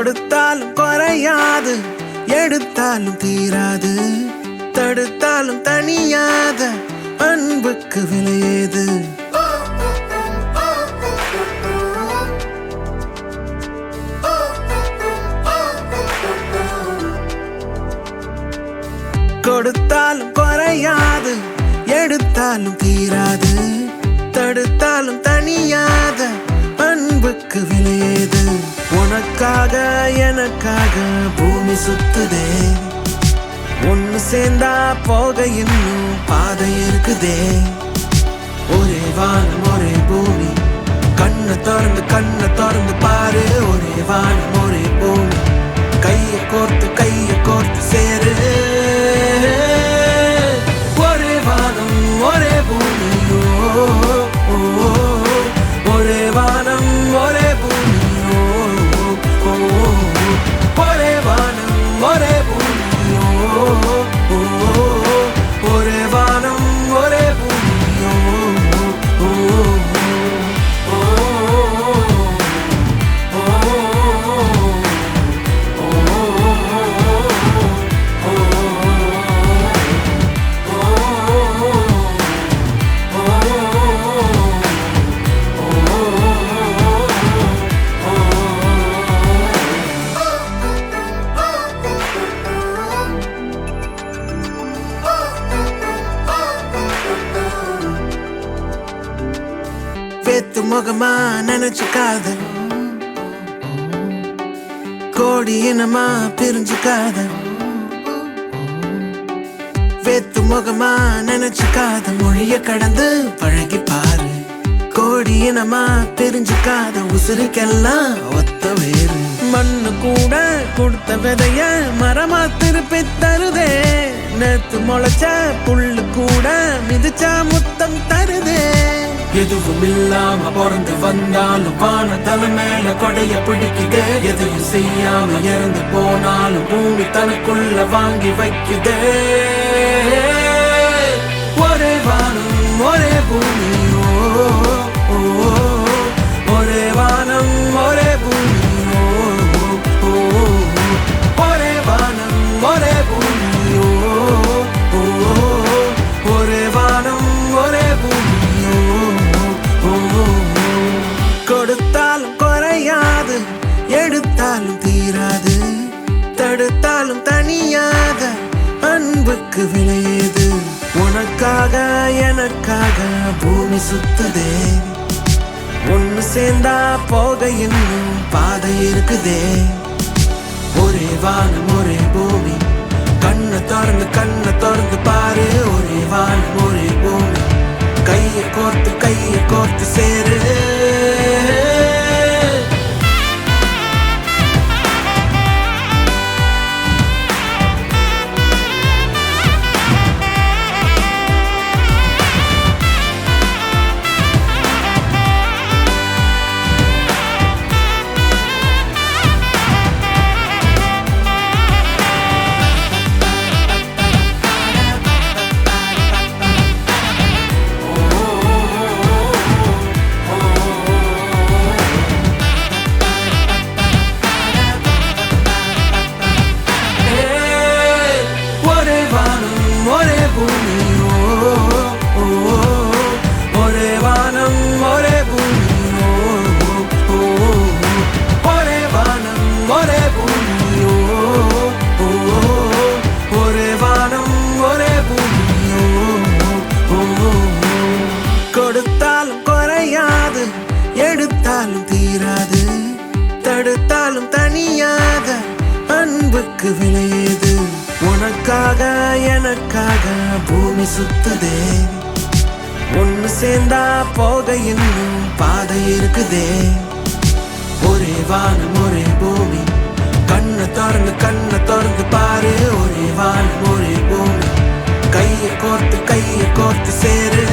கொடுத்தாலும் குறையாது, எடுத்தாலும் தீராது, தடுத்தாலும் தனியாத அன்புக்கு விலையேது. கொடுத்தாலும் குறையாது, எடுத்தாலும் தீராது, தடுத்தாலும் தனியாத அன்புக்கு விலையேது. உனக்காக எனக்காக பூமி சுத்துதே, ஒன்னு சேர்ந்தா போக இன்னும் பாதை இருக்குதே. ஒரே வானம் ஒரே பூமி, கண்ணை திறந்து பாரு. ஒரே வானம் ஒரே பூமி, கையை கோர்த்து சேரு. ஒரே வானம் ஒரே பூமி, ஒரே வானம் ஒரே பூமி, ஒரே வானம் ஒரே பூமி, ஒரே வானம் ஒரே பூமி. வேத்து முகமா நினைச்சுக்காத, கோடி இனமா பிரிஞ்சுக்காத. வேத்து முகமா நினைச்சுக்காத, மொழிய கடந்து பழகி பாரு. கோடி இனமா பிரிஞ்சுக்காத, உசுருக்கெல்லாம் ஒத்த வேறு. மண்ணு கூட கொடுத்த விதைய மரமா திருப்பி தருதே. நேத்து முளைச்ச புல்லு கூட மிதிச்சா முத்தம் தருதே. எதுவும் இல்லாம பிறந்து வந்தாலும் வான தலை மேல கொடைய பிடிக்குதே. எதையும் செய்யாம இறந்து போனாலும் பூமி தனக்குள்ள வாங்கி வைக்குதே. ஒரே வானம் ஒரே பூமி, ஒரே வானம் ஒரே பூமி, ஒரே வானம் ஒரே பூமி, ஒரே வானம் ஒரே பூமி. கொடுத்தாலும் குறையாது, எடுத்தாலும் தீராது, தடுத்தாலும் தனியாத அன்புக்கு விலையேது. உனக்காக எனக்காக பூமி சுத்துதே, ஒன்னு சேர்ந்தா போக இன்னும் பாதை இருக்குதே. ஒரே வானம் ஒரே பூமி, கண்ணை திறந்து பாரு. ஒரே வானம் ஒரே பூமி, கையை கோர்த்து சேரு. ஒரே பூமி, ஒரே வானம் ஒரே பூமி, ஒரே வானம் ஒரே பூமி, ஒரே வானம் ஒரே பூமி. கொடுத்தாலும் குறையாது, எடுத்தாலும் தீராது, தடுத்தாலும் தனியாத அன்புக்கு விலையேது. உனக்காக எனக்காக பூமி சுத்துதே, ஒன்னு சேர்ந்தா போக இன்னும் பாதை இருக்குதே. ஒரே வானம் ஒரே பூமி, கண்ணை திறந்து பாரு. ஒரே வானம் ஒரே பூமி, கையை கோர்த்து சேரு.